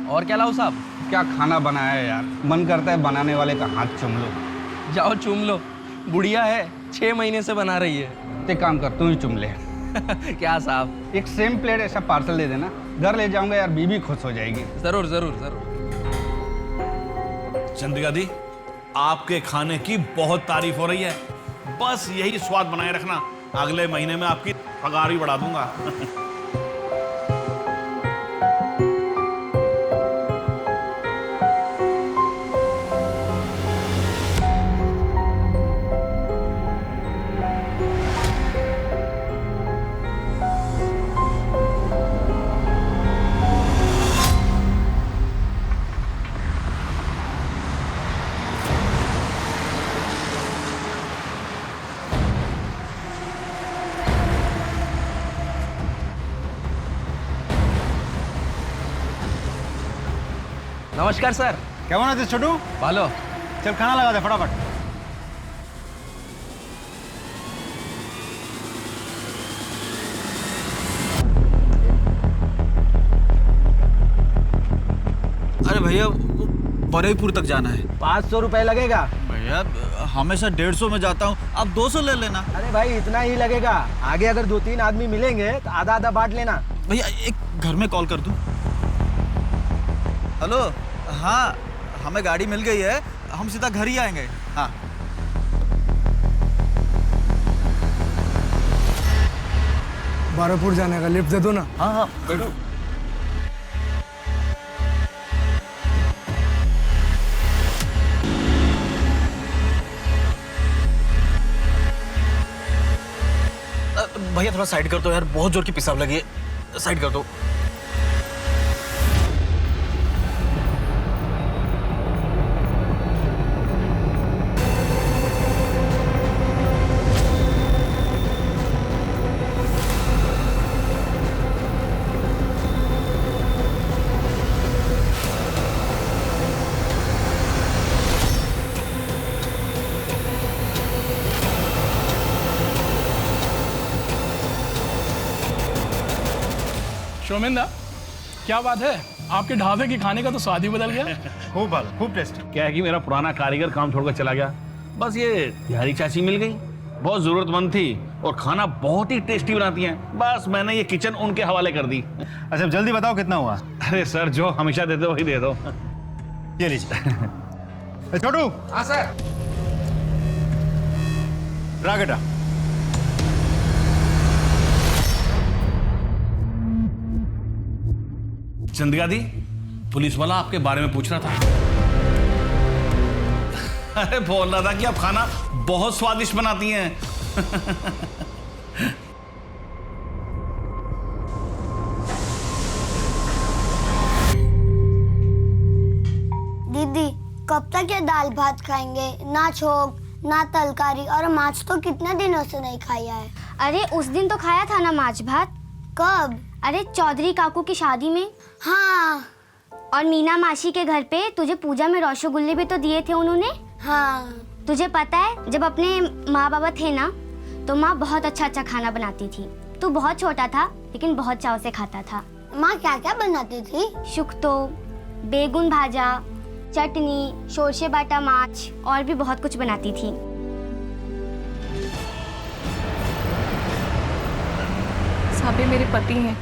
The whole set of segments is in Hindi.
और क्या लाऊं साहब? क्या खाना बनाया है यार, मन करता है बनाने वाले का हाथ चूम लो। जाओ चूम लो, बुढ़िया है, 6 महीने से बना रही है। तो एक काम कर, तू ही चुम ले। क्या साहब? एक सेम प्लेट ऐसा पार्सल दे देना, घर ले जाऊंगा यार, बीबी खुश हो जाएगी। जरूर जरूर जरूर। चंद्रिका दी, आपके खाने की बहुत तारीफ हो रही है, बस यही स्वाद बनाए रखना, अगले महीने में आपकी पगार भी बढ़ा दूंगा। नमस्कार सर। क्या बना थे छोटू? भालो। चल खाना लगा दे फटाफट। अरे भैया, बरेपुर तक जाना है। 500 रुपए लगेगा। भैया हमेशा 150 में जाता हूँ, आप 200 ले लेना। अरे भाई इतना ही लगेगा, आगे अगर 2-3 आदमी मिलेंगे तो आधा आधा बांट लेना। भैया एक घर में कॉल कर दूँ? हेलो, हाँ हमें गाड़ी मिल गई है, हम सीधा घर ही आएंगे। हाँ बारापुर जाने का लिफ्ट दे दो ना। हाँ हाँ बैठो। भैया थोड़ा साइड कर दो यार, बहुत जोर की पेशाब लगी है, साइड कर दो। शोमेंदा, क्या बात है, आपके ढाबे के खाने का तो स्वाद ही बदल गया। खूब भालो, खूब टेस्टी। क्या है कि मेरा पुराना कारीगर काम छोड़कर चला गया, बस ये बिहारी चाची मिल गई, बहुत जरूरतमंद थी और खाना बहुत ही टेस्टी बनाती हैं, बस मैंने ये किचन उनके हवाले कर दी। अच्छा जल्दी बताओ कितना हुआ? अरे सर, जो हमेशा देते हो वही दे दो। ये लीजिए। छोटू। हाँ सर। रागेटा। चंद्रिका दी, पुलिस वाला आपके बारे में पूछ रहा था। अरे बोल रहा था कि आप खाना बहुत स्वादिष्ट बनाती हैं। दीदी कब तक ये दाल भात खाएंगे? ना छोक ना तरकारी, और माछ तो कितने दिनों से नहीं खाया है। अरे उस दिन तो खाया था ना माछ भात। कब? अरे चौधरी काकू की शादी में। हाँ। और मीना मासी के घर पे तुझे पूजा में रसगुल्ले भी तो दिए थे उन्होंने। हाँ। तुझे पता है, जब अपने माँ बाबा थे ना तो माँ बहुत अच्छा अच्छा खाना बनाती थी। तू बहुत छोटा था लेकिन बहुत चाव से खाता था। माँ क्या क्या बनाती थी? शुक्तो, बेगुन भाजा, चटनी, शोरशे बाटा माछ और भी बहुत कुछ बनाती थी। साबे मेरे पति हैं,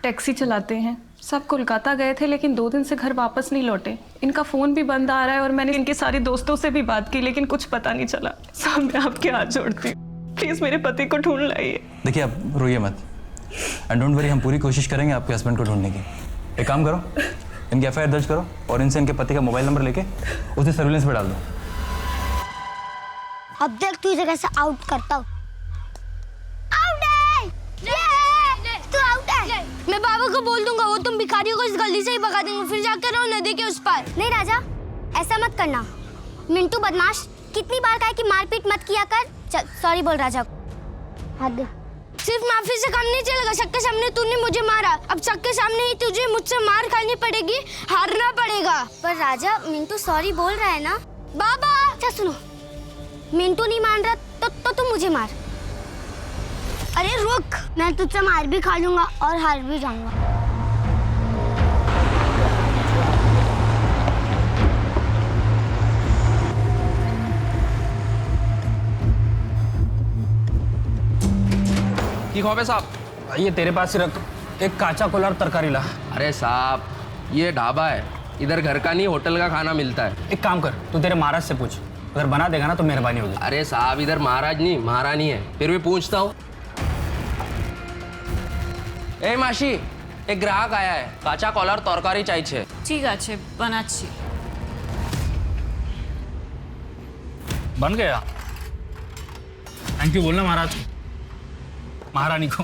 टैक्सी चलाते हैं, सब कोलकाता गए थे लेकिन 2 दिन से घर वापस नहीं लौटे। इनका फ़ोन भी बंद आ रहा है और मैंने इनके सारे दोस्तों से भी बात की लेकिन कुछ पता नहीं चला। साहब मैं आपके हाथ जोड़ती हूँ, प्लीज़ मेरे पति को ढूंढ लाइए। देखिए आप रोइए मत, एंड डोंट वरी, हम पूरी कोशिश करेंगे आपके हस्बैंड को ढूंढने की। एक काम करो, इनकी एफआईआर दर्ज करो और इनसे इनके पति का मोबाइल नंबर लेके उसे सर्विलेंस पे डाल दो। अब देख तू इसे कैसे आउट करता हूँ। मैं बाबा को बोल दूंगा, वो तुम भिखारियों को इस गली से ही भगा देंगे, फिर जाकर रहो नदी के उस पार। नहीं राजा, ऐसा मत करना। मिंटू बदमाश, कितनी बार कहा कि मारपीट मत किया कर। चल सॉरी बोल राजा। हाथ दे। सिर्फ माफी से काम नहीं चलेगा। सबके सामने तूने मुझे मारा, अब सबके सामने ही तुझे मुझसे मार खानी पड़ेगी, हारना पड़ेगा। पर राजा, मिंटू सॉरी बोल रहा है ना। बाबा अच्छा सुनो, मिंटू नहीं मान रहा तो तुम मुझे मार। अरे रुक, मैं तुझसे मार भी खा लूंगा और हार भी जाऊंगा। की खौफे साहब? ये तेरे पास ही रख, एक काचा कोलार तरकारी ला। अरे साहब, ये ढाबा है, इधर घर का नहीं होटल का खाना मिलता है। एक काम कर, तू तेरे महाराज से पूछ, अगर बना देगा ना तो मेहरबानी होगी। अरे साहब, इधर महाराज नहीं महारानी है, फिर भी पूछता हूँ। ए मासी, एक ग्राहक आया है, काचा कॉलर तरकारी चाहिए। ठीक है, बनाচ্ছি। बन गया। थैंक यू बोलना महाराज को, महारानी को।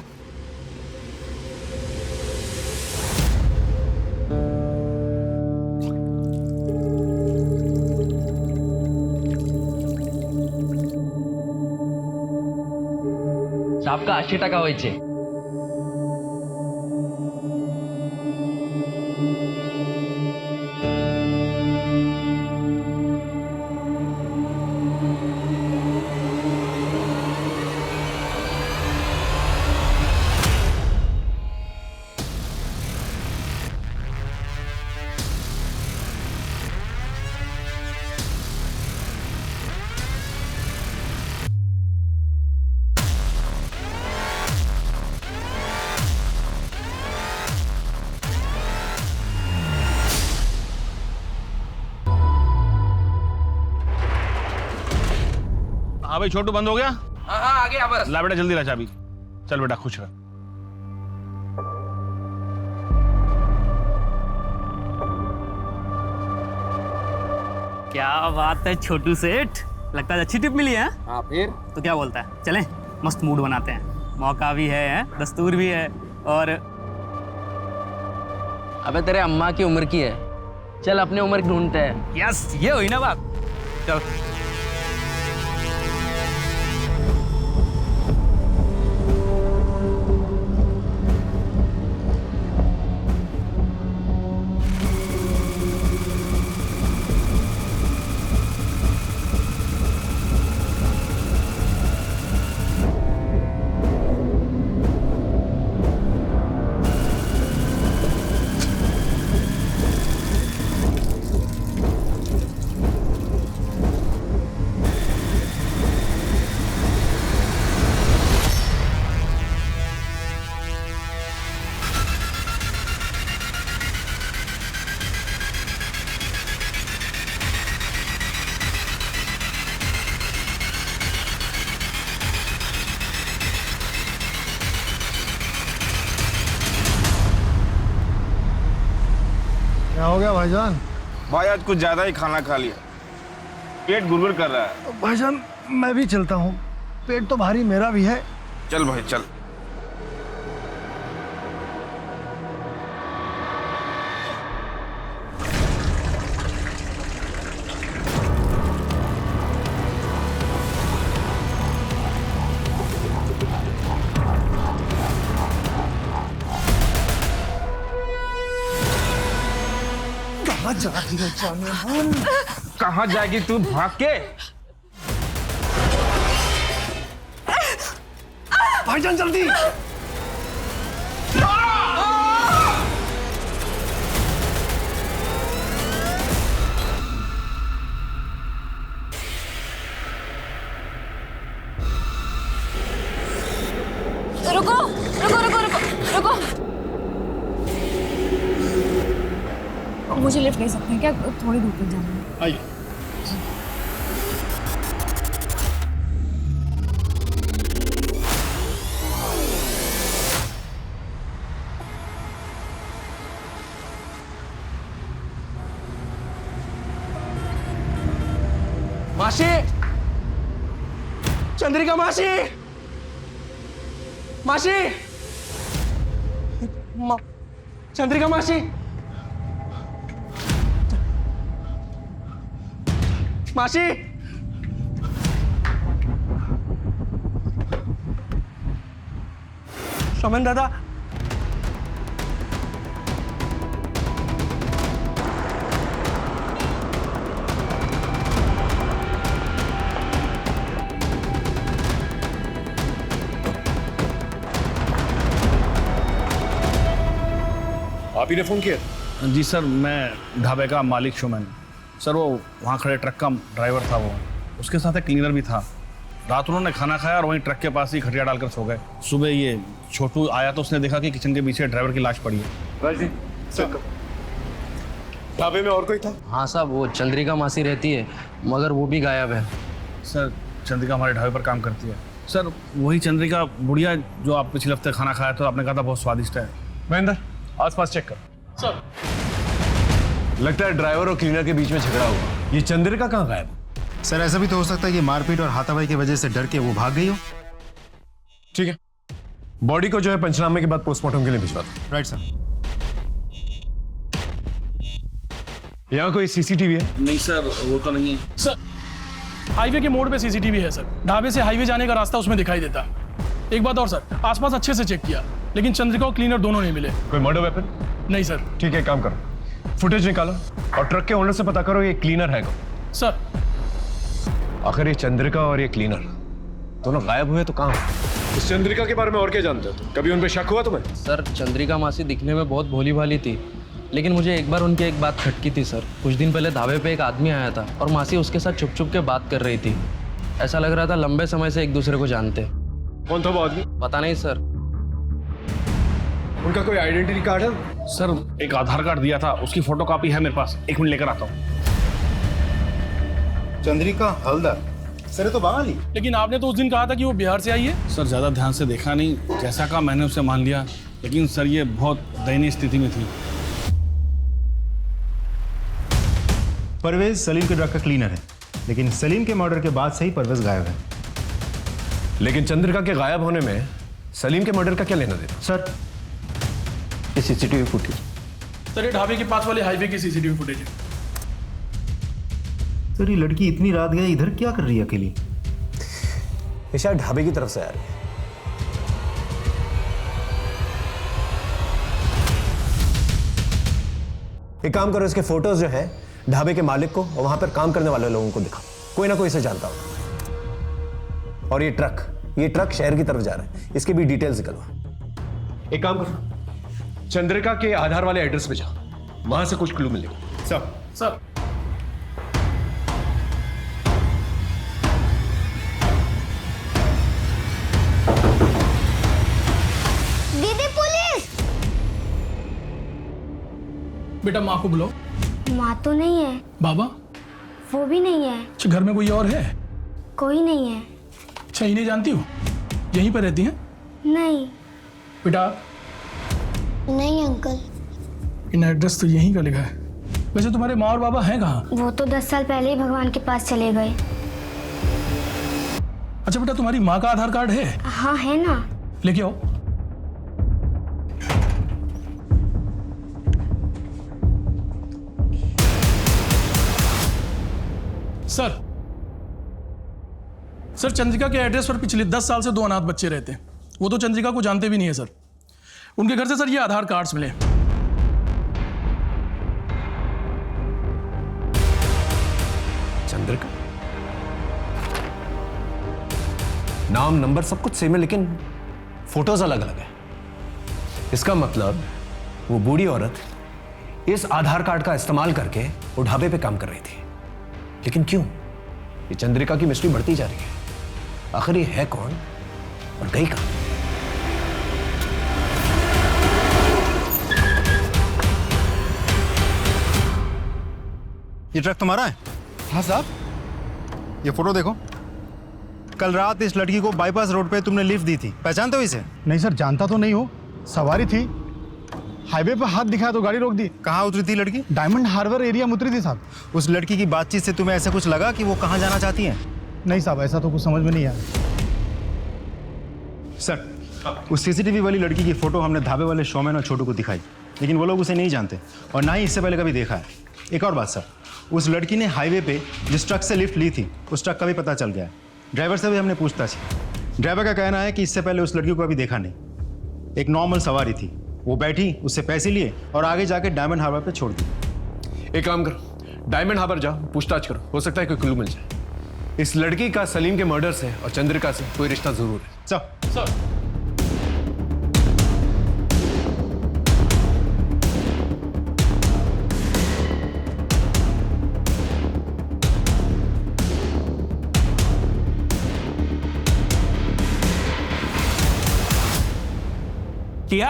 आपका 80 টাকা হয়েছে। हाँ भाई, छोटू बंद हो गया? हाँ हाँ, आ गया बस। ला बेटा जल्दी ला चाबी। चल बेटा, खुश रह। क्या बात है छोटू सेठ, लगता है अच्छी टिप मिली है। हाँ फिर तो क्या बोलता है, चलें मस्त मूड बनाते हैं, मौका भी है, दस्तूर भी है। और अबे तेरे अम्मा की उम्र की है, चल अपने उम्र की ढूंढते हैं। यस, ये हुई ना बात। चल क्या हो गया भाईजान? भाई आज कुछ ज्यादा ही खाना खा लिया, पेट गुड़गुड़ कर रहा है। भाईजान मैं भी चलता हूँ, पेट तो भारी मेरा भी है। चल भाई चल। कहाँ जाएगी तू भाग के? भाईजान जल्दी। रुको रुको रुको रुको रुको, मुझे लिफ्ट ले सकते हैं क्या? थोड़ी दूर तक जाना है। आइए। मासी, चंद्रिका मासी, मासी, चंद्रिका मासी, मासी, सोमन दादा, आप ही ने फोन किया? जी सर, मैं ढाबे का मालिक शोमैन। सर वो वहाँ खड़े ट्रक का ड्राइवर था, वो उसके साथ एक क्लीनर भी था। रात उन्होंने खाना खाया और वहीं ट्रक के पास ही खटिया डालकर सो गए। सुबह ये छोटू आया तो उसने देखा कि किचन के पीछे ड्राइवर की लाश पड़ी है। ढाबे में और कोई था? हाँ साहब, वो चंद्रिका मासी रहती है, मगर वो भी गायब है। सर चंद्रिका हमारे ढाबे पर काम करती है। सर वही चंद्रिका बुढ़िया जो आप पिछले हफ्ते खाना खाया तो आपने कहा था बहुत स्वादिष्ट है। महेंद्र, आसपास चेक कर। सर लगता है ड्राइवर और क्लीनर के बीच में झगड़ा हुआ। ये चंद्रिका कहाँ गायब? सर ऐसा भी तो हो सकता है कि मारपीट और हाथापाई की वजह से डर के वो भाग गई हो। ठीक है, बॉडी को जो है पंचनामे के बाद पोस्टमार्टम के लिए भिजवा दो। Right sir. यहाँ कोई सीसीटीवी है? नहीं सर, वो तो नहीं है। सर हाईवे के मोड़ पे सीसीटीवी है सर। ढाबे से हाईवे जाने का रास्ता उसमें दिखाई देता। एक बात और सर, आसपास अच्छे से चेक किया लेकिन चंद्रिका और क्लीनर दोनों नहीं मिले। कोई मर्डर वेपन? नहीं सर। ठीक है, काम करो, फुटेज निकालो और ट्रक के ओनर से पता करो ये क्लीनर है कौन। सर आखिर ये चंद्रिका और ये क्लीनर दोनों गायब हुए तो कहाँ? इस चंद्रिका के बारे में और क्या जानते हो तुम? कभी उन पे शक हुआ तुम्हें? सर चंद्रिका मासी दिखने में बहुत भोली भाली थी, लेकिन मुझे एक बार उनकी एक बात खटकी थी सर। कुछ दिन पहले ढाबे पे एक आदमी आया था और मासी उसके साथ छुप छुप के बात कर रही थी। ऐसा लग रहा था लंबे समय से एक दूसरे को जानते। कौन था वो आदमी? पता नहीं सर। उनका कोई आइडेंटिटी कार्ड है? सर एक आधार कार्ड दिया था, उसकी फोटोकॉपी है मेरे पास। एक मिनट लेकर आता हूँ। चंद्रिका हलदर, सर ये तो बंगाली। लेकिन आपने तो उस दिन कहा था कि वो बिहार से आई है। सर ज़्यादा ध्यान से देखा नहीं, जैसा कहा मैंने उसे मान लिया, लेकिन सर ये बहुत दयनीय स्थिति में थी। परवेज सलीम के ट्रक का क्लीनर है, लेकिन सलीम के मर्डर के बाद से ही परवेज गायब है। लेकिन चंद्रिका के गायब होने में सलीम के मर्डर का क्या लेना देना? सर ये सीसीटीवी फुटेज। सर ये ढाबे के पास वाले हाईवे की सीसीटीवी फुटेज है। सर ये लड़की इतनी रात गई इधर क्या कर रही है अकेली? ये शायद ढाबे की तरफ से आ रही है। एक काम करो, इसके फोटोज जो है ढाबे के मालिक को और वहां पर काम करने वाले लोगों को दिखाओ, कोई ना कोई इसे जानता होगा। और ये ट्रक शहर की तरफ जा रहा है, इसकी भी डिटेल्स निकलवा। एक काम करो, चंद्रिका के आधार वाले एड्रेस पे जाओ, वहां से कुछ क्लू मिलेगा। सर दीदी पुलिस। बेटा माँ को बुलाओ। माँ तो नहीं है। बाबा? वो भी नहीं है। अच्छा घर में कोई और है? कोई नहीं है। अच्छा इन्हें जानती हो? यहीं पर रहती हैं? नहीं। बेटा? नहीं अंकल। इन एड्रेस तो यहीं का लिखा है। वैसे तुम्हारे माँ और बाबा हैं कहाँ? वो तो 10 साल पहले ही भगवान के पास चले गए। अच्छा बेटा तुम्हारी माँ का आधार कार्ड है? हाँ है ना। लेके आओ। सर चंद्रिका के एड्रेस पर पिछले 10 साल से 2 अनाथ बच्चे रहते हैं। वो तो चंद्रिका को जानते भी नहीं है सर। उनके घर से सर ये आधार कार्ड्स मिले। चंद्रिका नाम नंबर सब कुछ सेम है, लेकिन फोटोज अलग अलग है। इसका मतलब वो बूढ़ी औरत इस आधार कार्ड का इस्तेमाल करके वो ढाबे पे काम कर रही थी। लेकिन क्यों? ये चंद्रिका की मिस्ट्री बढ़ती जा रही है। आखिर ये है कौन और गई कहां? ये ट्रक तुम्हारा है? हाँ साहब। ये फोटो देखो। कल रात इस लड़की को बाईपास रोड पे तुमने लिफ्ट दी थी, पहचानते हो इसे? नहीं सर, जानता तो नहीं हो। सवारी थी, हाईवे पे हाथ दिखाया तो गाड़ी रोक दी। कहाँ उतरी थी लड़की? डायमंड हार्बर एरिया में उतरी थी साहब। उस लड़की की बातचीत से तुम्हें ऐसा कुछ लगा कि वो कहाँ जाना चाहती है? नहीं साहब, ऐसा तो कुछ समझ में नहीं आया। सर उस सीसीटीवी वाली लड़की की फोटो हमने ढाबे वाले शोमैन और छोटू को दिखाई, लेकिन वो लोग उसे नहीं जानते और ना ही इससे पहले कभी देखा है। एक और बात सर, उस लड़की ने हाईवे पे जिस ट्रक से लिफ्ट ली थी उस ट्रक का भी पता चल गया है। ड्राइवर से भी हमने पूछताछ की। ड्राइवर का कहना है कि इससे पहले उस लड़की को कभी देखा नहीं। एक नॉर्मल सवारी थी, वो बैठी, उससे पैसे लिए और आगे जाके डायमंड हार्बर पे छोड़ दी। एक काम करो, डायमंड हार्बर जाओ, पूछताछ करो, हो सकता है कोई क्लू मिल जाए। इस लड़की का सलीम के मर्डर से और चंद्रिका से कोई रिश्ता जरूर है। सर टिया,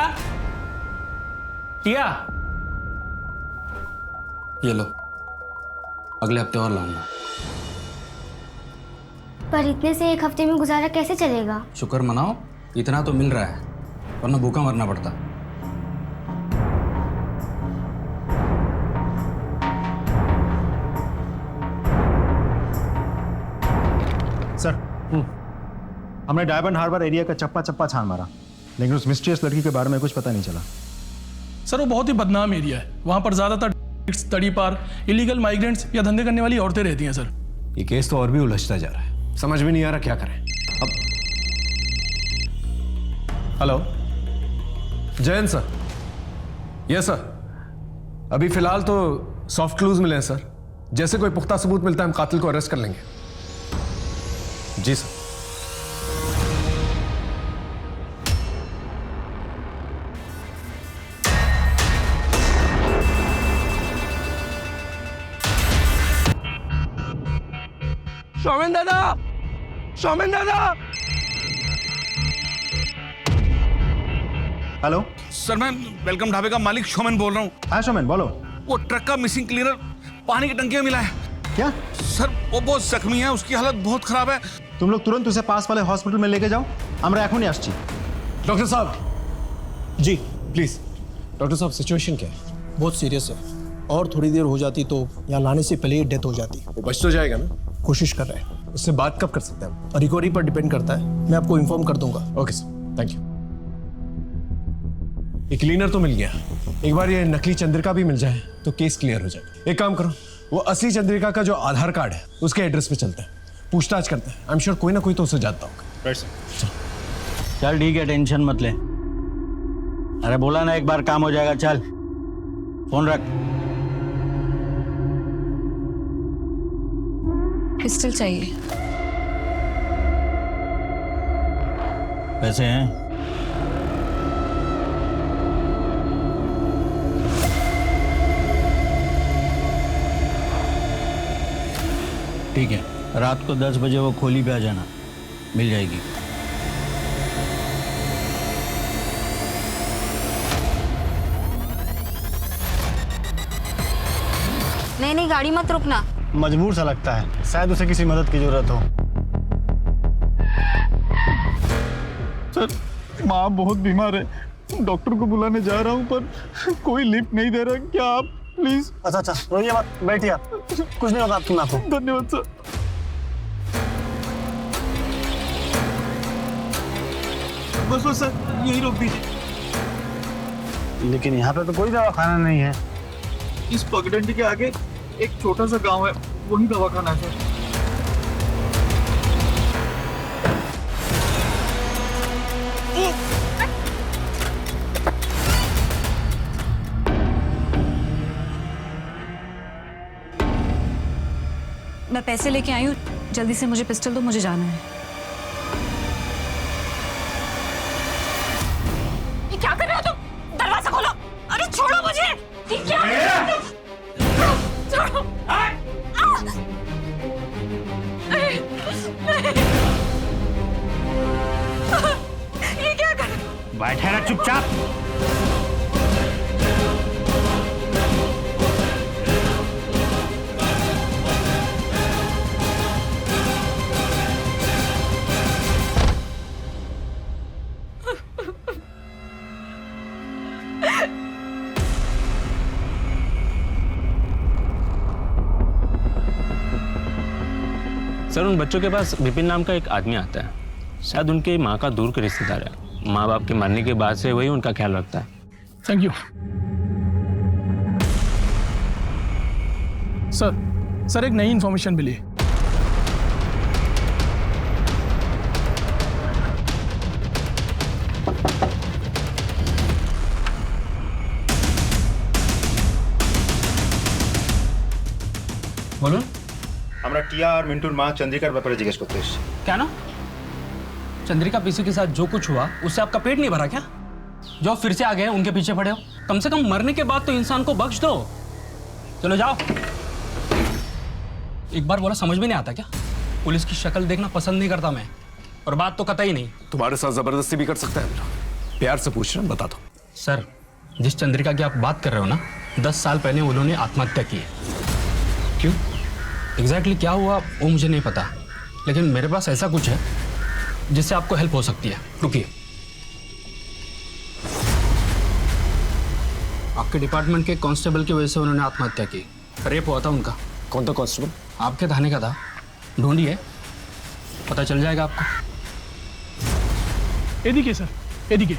टिया, ये लो, अगले हफ्ते और लाऊंगा। पर इतने से एक हफ्ते में गुजारा कैसे चलेगा? शुक्र मनाओ, इतना तो मिल रहा है, वरना भूखा मरना पड़ता। सर, हमने डायमंड हार्बर एरिया का चप्पा चप्पा छान मारा, लेकिन उस मिस्टीरियस लड़की के बारे में कुछ पता नहीं चला। सर वो बहुत ही बदनाम एरिया है, वहाँ पर ज़्यादातर तड़ी पार, इलीगल माइग्रेंट्स या धंधे करने वाली औरतें रहती हैं सर। ये केस तो और भी उलझता जा रहा है, समझ में नहीं आ रहा क्या करें अब। Hello, Jayant sir. Yes sir, अभी फिलहाल तो सॉफ्ट क्लूज मिले हैं सर। जैसे कोई पुख्ता सबूत मिलता है हम कातिल को अरेस्ट कर लेंगे। जी सर। शौमेन दादा, शौमेन दादा। हेलो सर, मैं वेलकम ढाबे का मालिक शोमन बोल रहा हूँ। हाँ शोमन, बोलो। वो ट्रक का मिसिंग क्लीनर पानी की टंकी में मिला है। क्या? सर वो बहुत जख्मी है, उसकी हालत बहुत खराब है। तुम लोग तुरंत उसे पास वाले हॉस्पिटल में लेके जाओ। আমরা এখনই আসছি। डॉक्टर साहब। जी प्लीज। डॉक्टर साहब, सिचुएशन क्या है? बहुत सीरियस है, और थोड़ी देर हो जाती तो यहाँ लाने से पहले ही डेथ हो जाती। वो बच तो जाएगा ना? कोशिश कर रहे हैं। उससे बात कब कर सकते हैं हम? रिकवरी पर डिपेंड करता है, मैं आपको इन्फॉर्म कर दूंगा। Okay sir, thank you. एक क्लीनर तो मिल गया, एक बार ये नकली चंद्रिका भी मिल जाए तो केस क्लियर हो जाए। एक काम करो, वो असली चंद्रिका का जो आधार कार्ड है उसके एड्रेस पे चलते हैं, पूछताछ करते हैं। आई एम श्योर कोई ना कोई तो उसे जानता होगा। Right sir. चल ठीक है, टेंशन मत ले। अरे बोला ना एक बार काम हो जाएगा। चल फोन रख। पिस्टल चाहिए। पैसे हैं? ठीक है, रात को 10 बजे वो खोली पे आ जाना, मिल जाएगी। नहीं नहीं, गाड़ी मत रुकना। मजबूर सा लगता है, शायद उसे किसी मदद की जरूरत हो। सर, माँ बहुत बीमार है, डॉक्टर को बुलाने जा रहा हूँ पर कोई लिफ्ट नहीं दे रहा। क्या आप प्लीज? अच्छा अच्छा, रोइए मत, बैठिए आप, कुछ नहीं होगा तुम आपको। धन्यवाद सर। बस बस सर, यही रोक दीजिए। लेकिन यहाँ पे तो कोई दवाखाना नहीं है। इस पगडंडी के आगे एक छोटा सा गांव है, वही दवाखाना है सर। मैं पैसे लेके आई हूँ, जल्दी से मुझे पिस्टल दो, मुझे जाना है। ये क्या कर रहे हो तुम? दरवाजा खोलो। अरे छोड़ो मुझे। ये क्या कर रहे हो तुम? छोड़ो। ये क्या कर? बैठे रह चुपचाप। सर, उन बच्चों के पास विपिन नाम का एक आदमी आता है, शायद उनके माँ का दूर के रिश्तेदार है। माँ बाप के मरने के बाद से वही उनका ख्याल रखता है। Thank you sir. एक नई इंफॉर्मेशन मिली। টিয়া আর মিন্টুর মা চন্দ্রিকার ব্যাপারে জিজ্ঞেস করতে এসেছি। क्या ना चंद्रिका पीसू के साथ जो कुछ हुआ उससे आपका पेट नहीं भरा क्या? जो फिर से आ गए उनके पीछे पड़े हो, कम से कम मरने के बाद तो इंसान को बख्श दो। चलो जाओ। एक बार बोला समझ में नहीं आता क्या? पुलिस की शक्ल देखना पसंद नहीं करता मैं, और बात तो कतई नहीं। तुम्हारे साथ जबरदस्ती भी कर सकता है मेरा। प्यार से पूछ रहा हूं, बता दो। सर, जिस चंद्रिका की आप बात कर रहे हो ना, 10 साल पहले उन्होंने आत्महत्या की है। क्यों? एग्जैक्टली क्या हुआ वो मुझे नहीं पता, लेकिन मेरे पास ऐसा कुछ है जिससे आपको हेल्प हो सकती है। रुकिए। आपके डिपार्टमेंट के कांस्टेबल की वजह से उन्होंने आत्महत्या की। रेप हुआ था उनका। कौन था कांस्टेबल? आपके थाने का था। ढूंढिए, पता चल जाएगा आपको। এদিকে স্যার, এদিকে।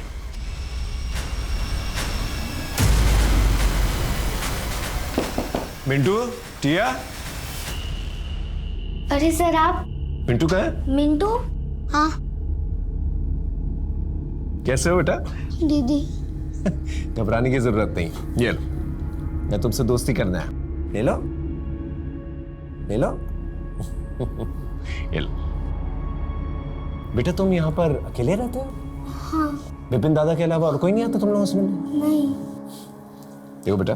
मिंटू, टिया, अरे सर आप? मिंटू कहाँ है? मिंटू? हाँ कैसे हो बेटा? दीदी। घबराने की जरूरत नहीं। ये लो, मैं तुमसे दोस्ती करना है। ले लो, ले लो। ये लो। बेटा तुम यहाँ पर अकेले रहते हो? हाँ। विपिन दादा के अलावा और कोई नहीं आता तुम लोगों से मिलने? नहीं। देखो बेटा,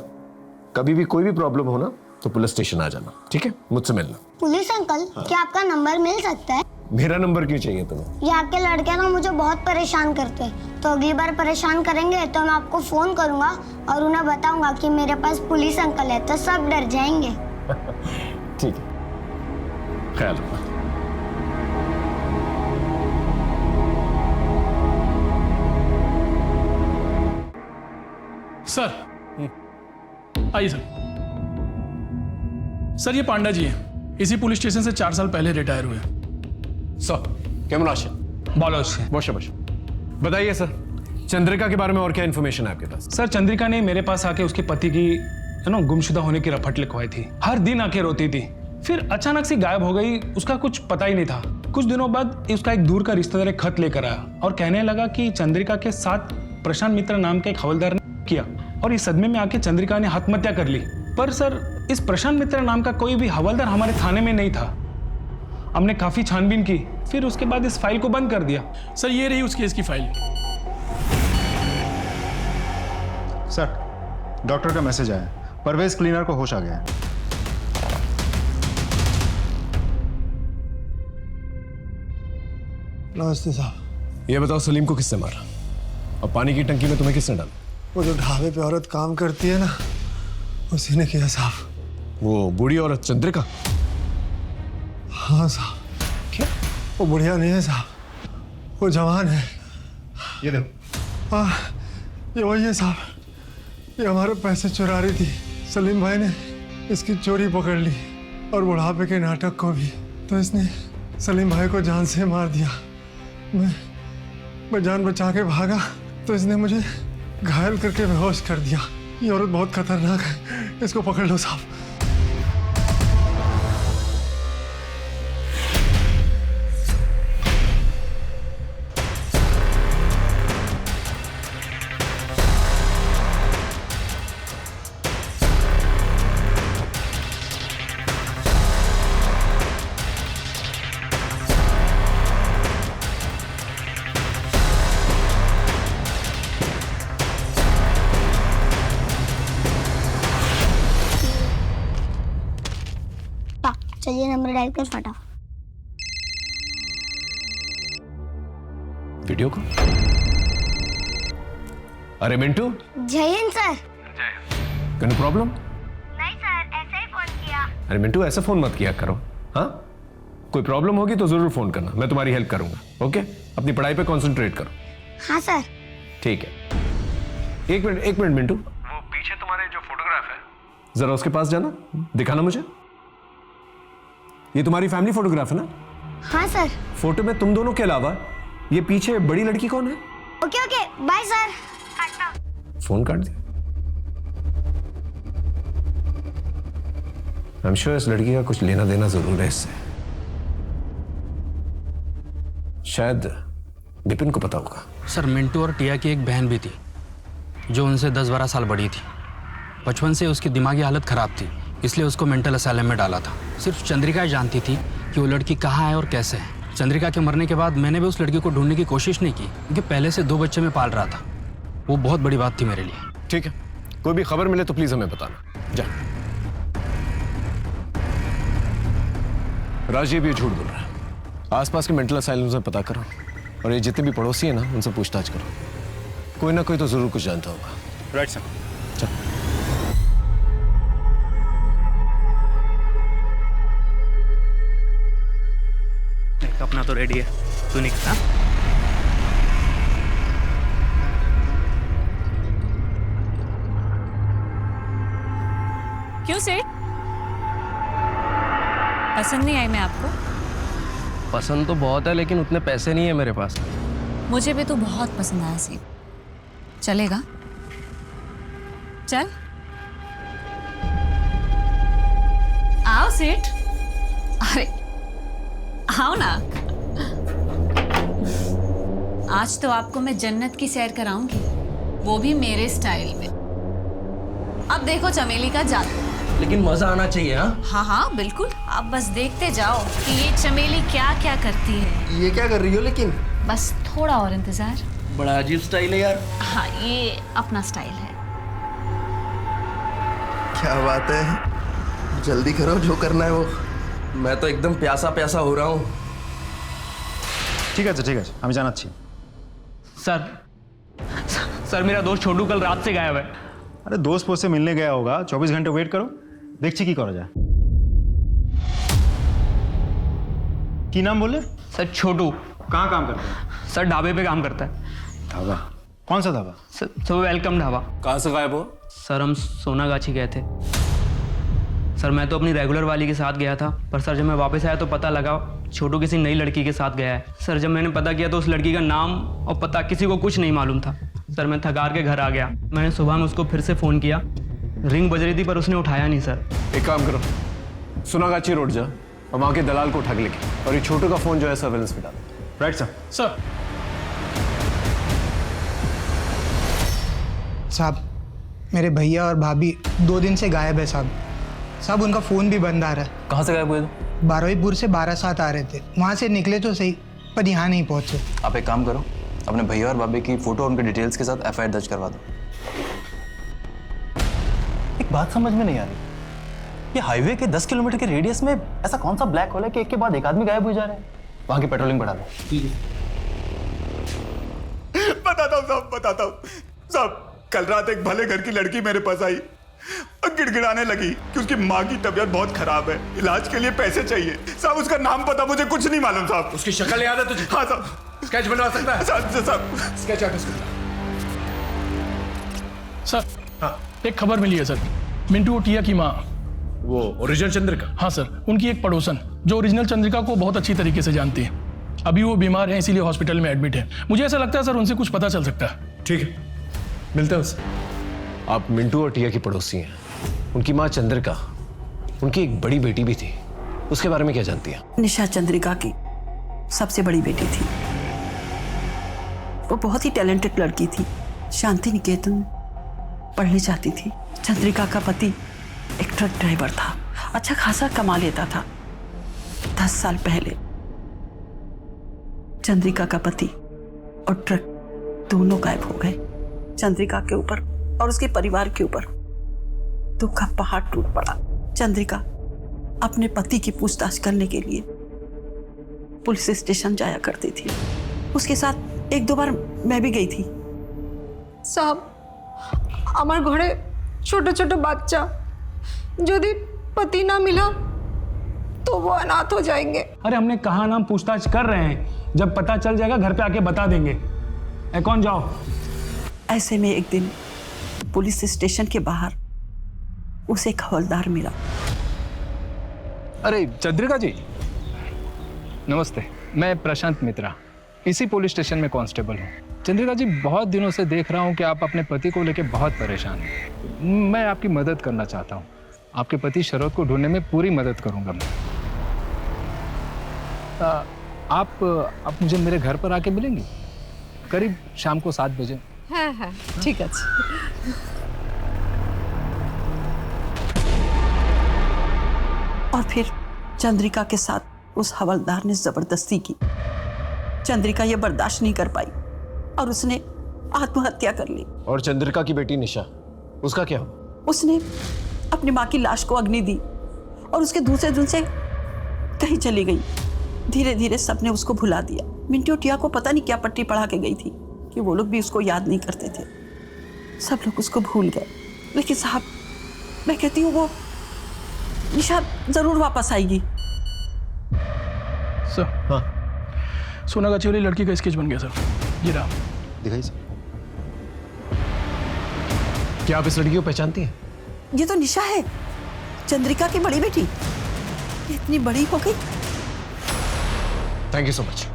कभी भी कोई भी प्रॉब्लम हो ना तो पुलिस स्टेशन आ जाना, ठीक है? मुझसे मिलना। पुलिस अंकल, क्या आपका नंबर मिल सकता है? मेरा नंबर क्यों चाहिए तुम्हें? ये आपके लड़के ना मुझे बहुत परेशान करते हैं, तो अगली बार परेशान करेंगे तो मैं आपको फोन करूंगा और उन्हें बताऊंगा कि मेरे पास पुलिस अंकल है, तो सब डर जाएंगे। ठीक है, ख्याल रखना। सर आइए सर। सर ये पांडा जी हैं, इसी पुलिस स्टेशन से 4 साल पहले रिटायर हुए। सर कैमन आशा बॉलर से बहुत शाबाश। बताइए सर, चंद्रिका के बारे में और क्या इन्फॉर्मेशन है आपके पास? सर चंद्रिका ने मेरे पास आके उसके पति की गुमशुदा होने की रपट लिखवाई थी। हर दिन आके रोती थी, फिर अचानक से गायब हो गई, उसका कुछ पता ही नहीं था। कुछ दिनों बाद उसका एक दूर का रिश्तेदार एक खत लेकर आया और कहने लगा कि चंद्रिका के साथ प्रशांत मित्र नाम के एक हवलदार ने किया, और इस सदमे में आके चंद्रिका ने आत्महत्या कर ली। पर सर इस प्रशांत मित्र नाम का कोई भी हवलदार हमारे थाने में नहीं था। हमने काफी छानबीन की, फिर उसके बाद इस फाइल को बंद कर दिया। सर ये रही उस केस की फाइल। सर, डॉक्टर का मैसेज आया, परवेज क्लीनर को होश आ गया है। नमस्ते साहब। ये बताओ सलीम को किसने मारा और पानी की टंकी में तुम्हें किसने डाला? वो जो ढाबे पे औरत काम करती है ना, उसी ने किया साहब। वो बूढ़ी औरत चंद्रिका? हाँ साहब। क्या? वो बुढ़िया नहीं है साहब, वो जवान है। ये देखो। हाँ, ये वही है साहब। ये हमारे पैसे चुरा रही थी। सलीम भाई ने इसकी चोरी पकड़ ली और बुढ़ापे के नाटक को भी, तो इसने सलीम भाई को जान से मार दिया। मैं जान बचा के भागा तो इसने मुझे घायल करके बेहोश कर दिया। ये औरत बहुत खतरनाक है, इसको पकड़ लो साहब। चलिए नंबर डायल कर फटाफट। वीडियो को। अरे मिंटू। जय हिंद सर। कोई प्रॉब्लम? नहीं सर, ऐसे ही फोन किया। अरे मिंटू ऐसा फोन मत किया करो। हाँ, कोई प्रॉब्लम होगी तो जरूर फोन करना, मैं तुम्हारी हेल्प करूंगा। ओके, अपनी पढ़ाई पे कंसंट्रेट करो। हाँ सर। ठीक है। एक मिनट मिंटू, वो पीछे तुम्हारे जो फोटोग्राफ है जरा उसके पास जाना, दिखाना मुझे। ये तुम्हारी फैमिली फोटोग्राफ है ना? हाँ सर। फोटो में तुम दोनों के अलावा ये पीछे बड़ी लड़की कौन है? Okay okay, bye sir. Phone काट दिया। आई एम श्योर इस लड़की का कुछ लेना देना जरूर है इससे। शायद विपिन को पता होगा। सर मिंटू और टिया की एक बहन भी थी जो उनसे 10-12 साल बड़ी थी। बचपन से उसकी दिमागी हालत खराब थी, इसलिए उसको मेंटल असाइलम में डाला था। सिर्फ चंद्रिका जानती थी कि वो लड़की कहाँ है और कैसे है। चंद्रिका के मरने के बाद मैंने भी उस लड़की को ढूंढने की कोशिश नहीं की, क्योंकि पहले से 2 बच्चे मैं पाल रहा था। वो बहुत बड़ी बात थी मेरे लिए। ठीक है, कोई भी खबर मिले तो प्लीज हमें बताना। जा। राजीव ये झूठ बोल रहा है। आसपास के मेंटल असाइलम से पता करो, और ये जितने भी पड़ोसी हैं ना, उनसे पूछताछ करो। कोई ना कोई तो जरूर कुछ जानता होगा। Right sir. चल। अपना तो रेडी है, तू निकल। क्यों सेठ, पसंद नहीं आई मैं आपको? पसंद तो बहुत है, लेकिन उतने पैसे नहीं है मेरे पास। मुझे भी तो बहुत पसंद आया सेठ। चलेगा? चल आओ सेठ। अरे आओ ना, आज तो आपको मैं जन्नत की सैर कराऊंगी, वो भी मेरे स्टाइल में। अब देखो चमेली का जादू। लेकिन मजा आना चाहिए। हाँ हाँ बिल्कुल, आप बस देखते जाओ कि ये चमेली क्या क्या करती है। ये क्या कर रही हो लेकिन? बस थोड़ा और इंतजार। बड़ा अजीब स्टाइल है यार। हाँ ये अपना स्टाइल है। क्या बात है, जल्दी करो जो करना है वो। मैं तो एकदम प्यासा प्यासा हो रहा हूँ। ঠিক আছে ঠিক আছে, আমি জানাচ্ছি। सर मेरा दोस्त छोटू कल रात से गायब है। अरे दोस्त पोस्त से मिलने गया होगा, 24 घंटे वेट करो, देखছি কি করা যায়। কি नाम बोले? सर छोटू। कहाँ काम करता है? सर ढाबे पे काम करता है। ढाबा? कौन सा ढाबा? Sir welcome dhaba. कहाँ से गायब हो? सर हम सोनागाछी गए थे। सर मैं तो अपनी रेगुलर वाली के साथ गया था, पर सर जब मैं वापस आया तो पता लगा छोटू किसी नई लड़की के साथ गया है। सर जब मैंने पता किया तो उस लड़की का नाम और पता किसी को कुछ नहीं मालूम था। सर मैं थकार के घर आ गया। मैंने सुबह में उसको फिर से फ़ोन किया, रिंग बज रही थी पर उसने उठाया नहीं। सर एक काम करो, सोनागाछी रोड जा और वहाँ के दलाल को उठा के लेके, और ये छोटू का फोन जो है सर्वेलेंस में डालो। Right sir. सर साहब, मेरे भैया और भाभी 2 दिन से गायब है साहब। साहब उनका फ़ोन भी बंद आ रहा है। कहाँ से गायब हुए? बारहवीपुर से 12-7 आ रहे थे, वहाँ से निकले तो सही, पर यहाँ नहीं पहुँचे। आप एक काम करो, अपने भैया और भाभी की फोटो उनके डिटेल्स के साथ एफआईआर दर्ज करवा दो। एक बात समझ में नहीं आ रही, ये हाईवे के 10 किलोमीटर के रेडियस में ऐसा कौन सा ब्लैक होल है कि एक के बाद एक आदमी गायब हो जा रहे हैं? वहाँ की पेट्रोलिंग बढ़ा दो। बताता हूँ साहब, बताता हूँ साहब। कल रात एक भले घर की लड़की मेरे पास आई और गिड़गिड़ाने लगी कि उसकी माँ की तबीयत बहुत खराब है, इलाज के लिए पैसे चाहिए। साहब उसका नाम पता मुझे कुछ नहीं मालूम साहब। उसकी शक्ल याद है तुझे? हाँ साहब। स्केच बनवा सकता है? साहब स्केच आर्टिस्ट। सर हाँ, एक खबर मिली है सर। मिंटू ओटिया की माँ, वो ओरिजिनल चंद्रिका? हाँ सर, उनकी एक पड़ोसन जो ओरिजिनल चंद्रिका को बहुत अच्छी तरीके से जानती है। अभी वो बीमार है, इसीलिए हॉस्पिटल में एडमिट है। मुझे ऐसा लगता है सर उनसे कुछ पता चल सकता है। ठीक है, मिलते हैं उससे। आप मिंटू और टिया की पड़ोसी हैं, उनकी माँ चंद्रिका, उनकी एक बड़ी बेटी भी थी, उसके बारे में क्या जानती हैं? निशा चंद्रिका की सबसे बड़ी बेटी थी। वो बहुत ही टैलेंटेड लड़की थी, शांति निकेतन पढ़ने जाती थी। चंद्रिका का पति एक ट्रक ड्राइवर था, अच्छा खासा कमा लेता था। 10 साल पहले चंद्रिका का पति और ट्रक दोनों गायब हो गए। चंद्रिका के ऊपर और उसके परिवार के ऊपर दुख का पहाड़ टूट पड़ा। चंद्रिका अपने पति की पूछताछ करने के लिए पुलिस स्टेशन जाया करती थी। उसके साथ 1-2 बार मैं भी गई थी। साहब আমার ঘরে ছোট ছোট বাচ্চা, যদি पति ना मिला तो वो अनाथ हो जाएंगे। अरे हमने कहा ना, हम पूछताछ कर रहे हैं, जब पता चल जाएगा घर पे आके बता देंगे। कौन जाओ। ऐसे में एक दिन पुलिस स्टेशन के बाहर उसे एक हवलदार मिला। अरे चंद्रिका जी नमस्ते, मैं प्रशांत मित्रा, इसी पुलिस स्टेशन में कांस्टेबल हूँ। चंद्रिका जी, बहुत दिनों से देख रहा हूँ कि आप अपने पति को लेकर बहुत परेशान हैं। मैं आपकी मदद करना चाहता हूँ। आपके पति शरद को ढूंढने में पूरी मदद करूँगा मैं। आप मुझे मेरे घर पर आके मिलेंगे करीब शाम को 7 बजे। हाँ हाँ ठीक है। और फिर चंद्रिका के साथ उस हवलदार ने जबरदस्ती की। चंद्रिका ये बर्दाश्त नहीं कर पाई और उसने आत्महत्या कर ली। और चंद्रिका की बेटी निशा, उसका क्या हुआ? उसने अपनी माँ की लाश को अग्नि दी और उसके दूसरे दिन से कहीं चली गई। धीरे धीरे सबने उसको भुला दिया। मिंटू टिया को पता नहीं क्या पट्टी पढ़ा के गई थी कि वो लोग भी उसको याद नहीं करते थे। सब लोग उसको भूल गए। लेकिन साहब, मैं कहती हूँ वो निशा जरूर वापस आएगी। सर, हाँ, सोनागाछी वाली लड़की का स्केच बन गया सर। ये रहा। दिखाइए सर। क्या आप इस लड़की को पहचानती हैं? ये तो निशा है, चंद्रिका की बड़ी बेटी। इतनी बड़ी हो गई। Thank you so much.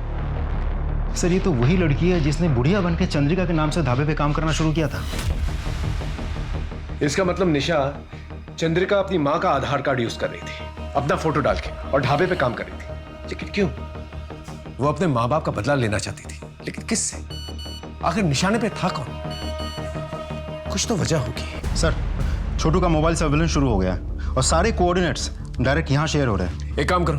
Sir ये तो वही लड़की है जिसने बुढ़िया बनकर चंद्रिका के नाम से ढाबे पे काम करना शुरू किया था। इसका मतलब निशा चंद्रिका अपनी माँ का आधार कार्ड यूज कर रही थी, अपना फोटो डाल के, और ढाबे पे काम कर रही थी। लेकिन क्यों? वो अपने माँ बाप का बदला लेना चाहती थी, लेकिन किससे? आखिर निशाने पे था कौन? कुछ तो वजह होगी। सर, छोटू का मोबाइल सर्वेलेंस शुरू हो गया है और सारे कोऑर्डिनेट्स डायरेक्ट यहाँ शेयर हो रहे हैं। एक काम करो,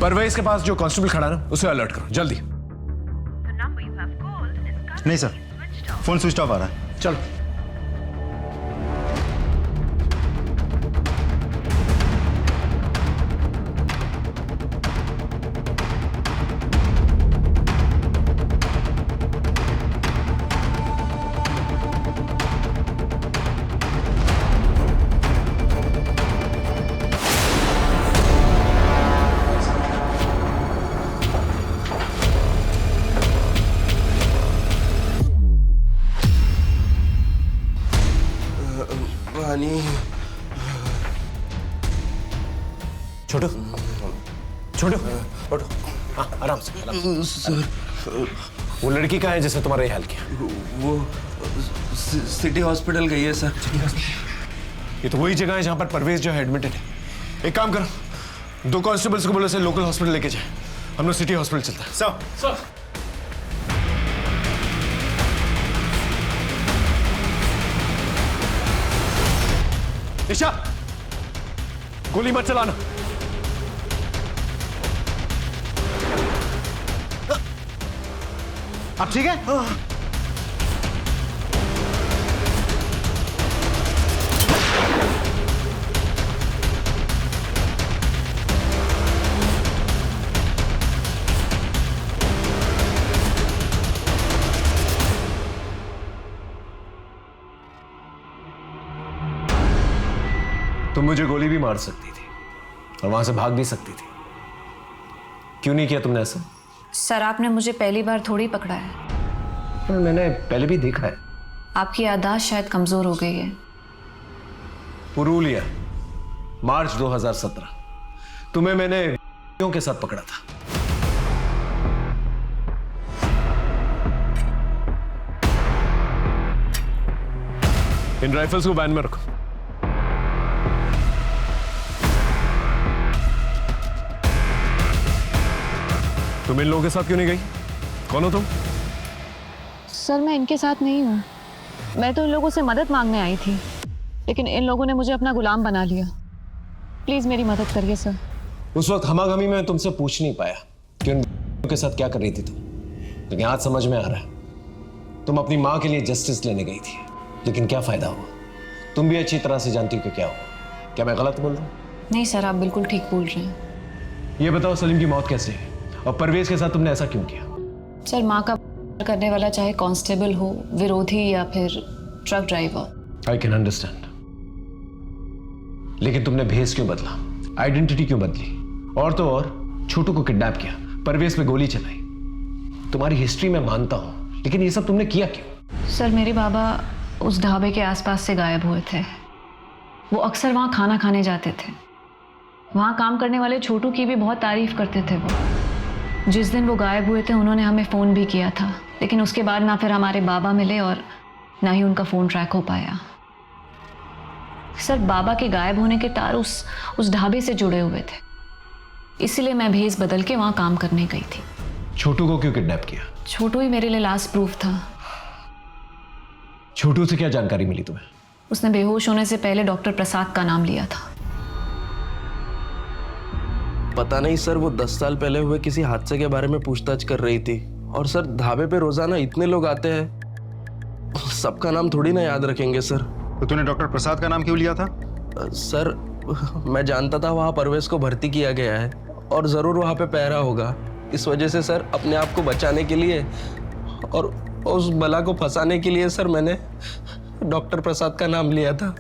परवेज के पास जो कांस्टेबल खड़ा है ना, उसे अलर्ट करो जल्दी। नहीं सर, फोन स्विच ऑफ आ रहा है। चलो। छोटू, छोटू, उठो। हाँ, आराम से, आराम से। सर, वो लड़की कहाँ है जिसने तुम्हारा ये हाल किया? वो सिटी हॉस्पिटल गई है सर। ये तो वही जगह है जहाँ पर परवेज जो है एडमिटेड है। एक काम करो, 2 कांस्टेबल्स को बोलो से लोकल हॉस्पिटल लेके जाए। हम लोग सिटी हॉस्पिटल चलता है। सर, निशा, गोली मत चलाना। आप ठीक है? तुम मुझे गोली भी मार सकती थी और वहां से भाग भी सकती थी। क्यों नहीं किया तुमने ऐसा? सर, आपने मुझे पहली बार थोड़ी पकड़ा है। पर मैंने पहले भी देखा है। आपकी याददाश्त शायद कमजोर हो गई है। पुरुलिया, मार्च 2017। तुम्हें मैंने के साथ पकड़ा था। इन राइफल्स को वैन में रखो। तुम इन लोगों के साथ क्यों नहीं गई? कौन हो तुम? सर, मैं इनके साथ नहीं हूँ। मैं तो इन लोगों से मदद मांगने आई थी, लेकिन इन लोगों ने मुझे अपना गुलाम बना लिया। प्लीज मेरी मदद करिए सर। उस वक्त हमागमी में तुमसे पूछ नहीं पाया कि उन के साथ क्या कर रही थी तुम, लेकिन आज समझ में आ रहा है। तुम अपनी माँ के लिए जस्टिस लेने गई थी, लेकिन क्या फायदा हुआ? तुम भी अच्छी तरह से जानती हो कि क्या हुआ। क्या मैं गलत बोल रहा हूँ? नहीं सर, आप बिल्कुल ठीक बोल रहे हैं। ये बताओ, सलीम की मौत कैसे है और परवेज के साथ तुमने ऐसा क्यों किया? सर, माँ का करने वाला चाहे कांस्टेबल हो, विरोधी या फिर truck driver. I can understand, लेकिन तुमने भेस क्यों बदला, आइडेंटिटी क्यों बदली, और तो और छोटू को किडनैप किया, परवेज पे गोली चलाई? तुम्हारी हिस्ट्री में मानता हूं, लेकिन ये सब तुमने किया क्यों? सर, मेरे बाबा उस ढाबे के आसपास से गायब हुए थे। वो अक्सर वहाँ खाना खाने जाते थे। वहाँ काम करने वाले छोटू की भी बहुत तारीफ करते थे वो। जिस दिन वो गायब हुए थे उन्होंने हमें फ़ोन भी किया था, लेकिन उसके बाद ना फिर हमारे बाबा मिले और ना ही उनका फ़ोन ट्रैक हो पाया। सर, बाबा के गायब होने के तार उस ढाबे से जुड़े हुए थे, इसीलिए मैं भेस बदल के वहाँ काम करने गई थी। छोटू को क्यों किडनैप किया? छोटू ही मेरे लिए लास्ट प्रूफ था। छोटू से क्या जानकारी मिली तुम्हें? उसने बेहोश होने से पहले डॉक्टर प्रसाद का नाम लिया था। पता नहीं सर, वो 10 साल पहले हुए किसी हादसे के बारे में पूछताछ कर रही थी। और सर ढाबे पे रोजाना इतने लोग आते हैं, सबका नाम थोड़ी ना याद रखेंगे सर। तो तूने डॉक्टर प्रसाद का नाम क्यों लिया था? सर मैं जानता था वहाँ परवेज को भर्ती किया गया है और ज़रूर वहाँ पे पहरा होगा। इस वजह से सर अपने आप को बचाने के लिए और उस बला को फंसाने के लिए सर मैंने डॉक्टर प्रसाद का नाम लिया था।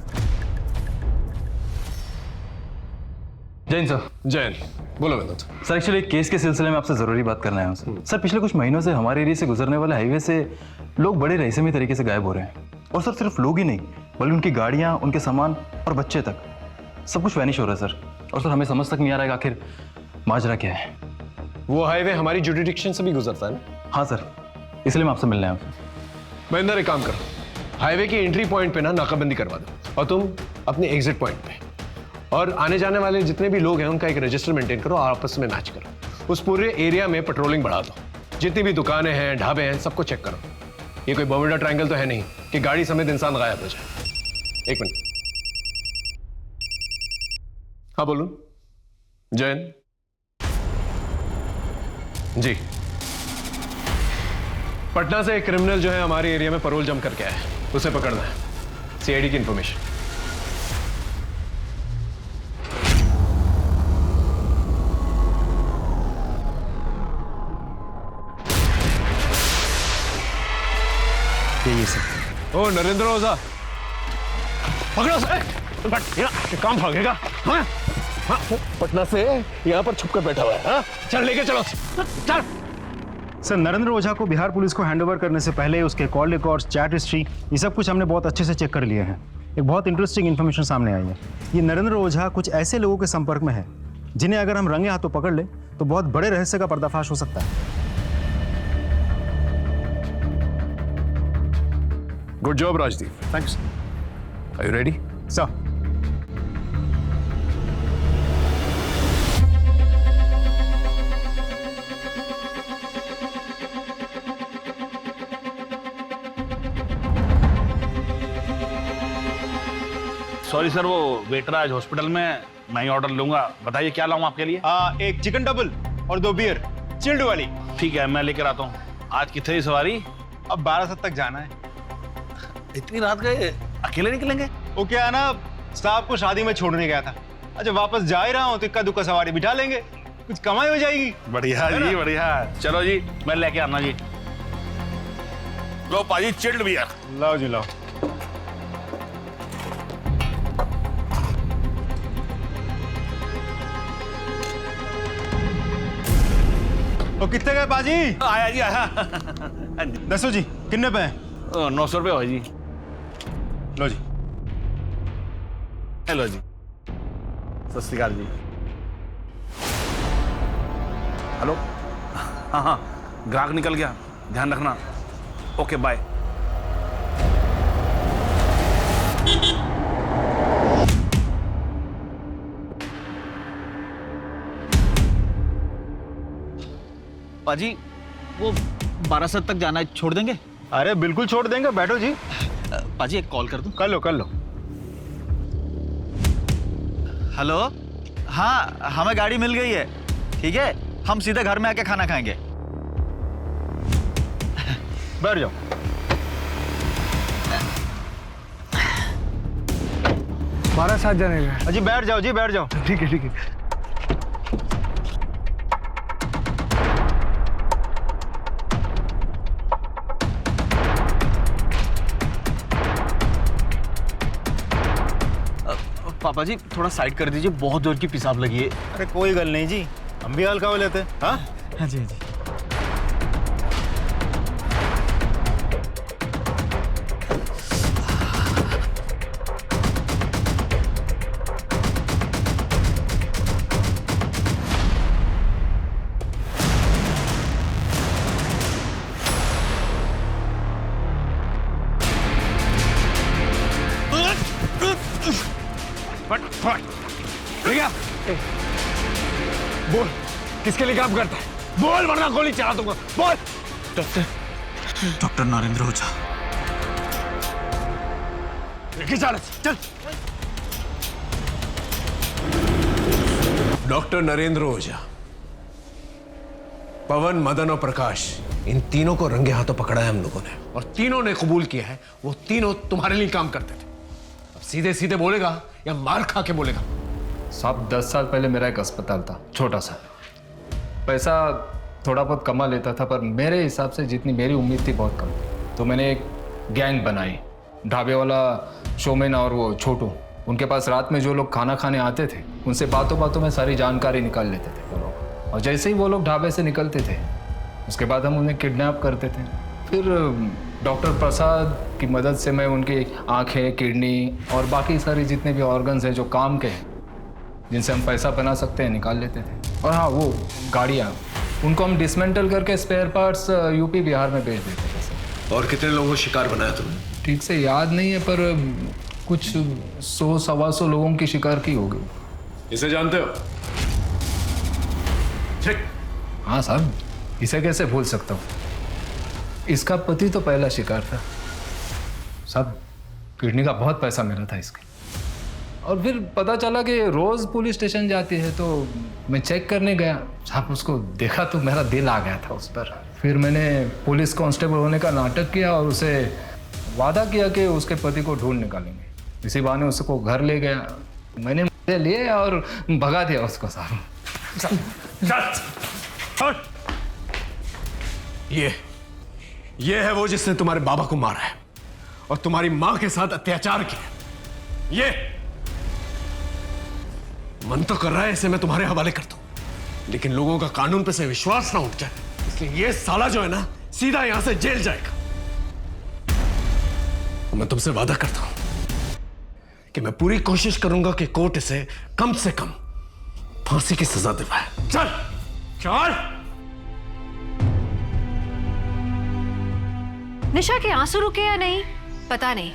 जैन सर। जैन, बोलो विनोद। सर एक्चुअली केस के सिलसिले में आपसे ज़रूरी बात करना है सर। पिछले कुछ महीनों से हमारे एरिया से गुजरने वाले हाईवे से लोग बड़े रहस्यमय तरीके से गायब हो रहे हैं। और सर सिर्फ लोग ही नहीं, बल्कि उनकी गाड़ियाँ, उनके सामान और बच्चे तक, सब कुछ वैनिश हो रहा है सर। और सर हमें समझ तक नहीं आ रहा है आखिर माजरा क्या है। वो हाईवे हमारी जुडिडिक्शन से भी गुजरता है ना? हाँ सर, इसलिए मैं आपसे मिलने आया हूँ। महेंद्र एक काम करो, हाईवे की एंट्री पॉइंट पे ना नाकाबंदी करवा दो और तुम अपने एग्जिट पॉइंट पे, और आने जाने वाले जितने भी लोग हैं उनका एक रजिस्टर मेंटेन करो और आपस में मैच करो। उस पूरे एरिया में पेट्रोलिंग बढ़ा दो, जितनी भी दुकानें हैं, ढाबे हैं, सबको चेक करो। ये कोई बर्मुडा ट्रायंगल तो है नहीं कि गाड़ी समेत इंसान गायब हो जाए। एक मिनट। हाँ बोलूं? जैन जी, पटना से एक क्रिमिनल जो है हमारे एरिया में पैरोल जम करके आया है, उसे पकड़ना है। सीआईडी की इंफॉर्मेशन। ये सब। ओ नरेंद्र ओझा, पकड़ो से। काम भागेगा? हाँ? हाँ, पटना से यहाँ पर छुपकर बैठा हुआ है। हाँ? चल लेके चलो, चल। सर नरेंद्र ओझा को बिहार पुलिस को हैंडओवर करने से पहले उसके कॉल रिकॉर्ड्स, चैट हिस्ट्री, ये सब कुछ हमने बहुत अच्छे से चेक कर लिए हैं। एक बहुत इंटरेस्टिंग इन्फॉर्मेशन सामने आई है। ये नरेंद्र ओझा कुछ ऐसे लोगों के संपर्क में है जिन्हें अगर हम रंगे हाथों पकड़ ले तो बहुत बड़े रहस्य का पर्दाफाश हो सकता है। Good job Rajdeep. Thanks. Are you ready? Sir. Sorry sir, वो वेटर आज हॉस्पिटल में, मैं ही ऑर्डर लूंगा। बताइए क्या लाऊं आपके लिए? एक चिकन डबल और 2 बियर चिल्ड वाली। ठीक है, मैं लेकर आता हूँ। आज कितनी सवारी? अब 12 तक जाना है। इतनी रात गए अकेले निकलेंगे? वो क्या है ना, साहब को शादी में छोड़ने गया था। अच्छा वापस जा ही रहा हूँ तो इक्का दुक्का सवारी बिठा लेंगे, कुछ कमाई हो जाएगी। बढ़िया जी, बढ़िया। चलो जी, मैं लेके आना जी। लो पाजी चिल्ड बियर। लाओ जी लाओ। तो कितने गए पाजी? आया जी आया। दसो जी, कितने पे हैं? 900 रुपये हो जी। लो जी। हेलो जी, सत श्री अकाल जी। हेलो, हाँ हाँ, ग्राहक निकल गया, ध्यान रखना। Okay bye. पाजी वो 12 तक जाना है, छोड़ देंगे? अरे बिल्कुल छोड़ देंगे, बैठो जी। पाजी एक कॉल कर दूं? कर लो कर लो। हेलो, हाँ हमें गाड़ी मिल गई है। ठीक है, हम सीधे घर में आके खाना खाएंगे। बैठ जाओ। हमारा साथ जाने का। जी बैठ जाओ जी, बैठ जाओ। ठीक है ठीक है। पापा जी थोड़ा साइड कर दीजिए, बहुत जोर की पेशाब लगी है। अरे कोई गल नहीं जी, हम भी हल्का हो लेते हैं। हाँ हाँ जी हाँ जी। बोल, किसके लिए काम करता है? बोल वरना गोली चला दूंगा। बोल। डॉक्टर नरेंद्र ओझा। चल चल। डॉक्टर नरेंद्र ओझा, पवन, मदन और प्रकाश, इन तीनों को रंगे हाथों पकड़ा है हम लोगों ने, और तीनों ने कबूल किया है वो तीनों तुम्हारे लिए काम करते थे। अब सीधे सीधे बोलेगा या मार खा के बोलेगा? साहब 10 साल पहले मेरा एक अस्पताल था, छोटा सा। पैसा थोड़ा बहुत कमा लेता था, पर मेरे हिसाब से जितनी मेरी उम्मीद थी बहुत कम थी। तो मैंने एक गैंग बनाई, ढाबे वाला शोमेन और वो छोटू। उनके पास रात में जो लोग खाना खाने आते थे, उनसे बातों बातों में सारी जानकारी निकाल लेते थे वो लोग। और जैसे ही वो लोग ढाबे से निकलते थे, उसके बाद हम उन्हें किडनैप करते थे। फिर डॉक्टर प्रसाद की मदद से मैं उनकी आँखें, किडनी और बाकी सारी जितने भी ऑर्गन्स हैं जो काम के हैं, जिनसे हम पैसा बना सकते हैं, निकाल लेते थे। और हाँ, वो गाड़ियाँ, उनको हम डिसमेंटल करके स्पेयर पार्ट्स यूपी बिहार में बेच देते थे। और कितने लोगों को शिकार बनाया तुमने? ठीक से याद नहीं है, पर कुछ 100-125 लोगों की शिकार की होगी। इसे जानते हो? हाँ साहब, इसे कैसे भूल सकता हूँ। इसका पति तो पहला शिकार था साहब। किडनी का बहुत पैसा मिला था इसके। और फिर पता चला कि रोज पुलिस स्टेशन जाती है, तो मैं चेक करने गया साहब, उसको देखा तो मेरा दिल आ गया था उस पर। फिर मैंने पुलिस कांस्टेबल होने का नाटक किया और उसे वादा किया कि उसके पति को ढूंढ निकालेंगे। इसी बहाने उसको घर ले गया, मैंने मजे लिए और भगा दिया उसको साहब। ये है वो जिसने तुम्हारे बाबा को मारा है और तुम्हारी मां के साथ अत्याचार किया। ये मन तो कर रहा है इसे मैं तुम्हारे हवाले कर दूं, लेकिन लोगों का कानून पे से विश्वास ना उठ जाए, इसलिए ये साला जो है ना, सीधा यहां से जेल जाएगा। तो मैं तुमसे वादा करता हूं कि मैं पूरी कोशिश करूंगा कि कोर्ट इसे कम से कम फांसी की सजा दिलवाए। चल चल। निशा के आंसू रुके या नहीं पता नहीं,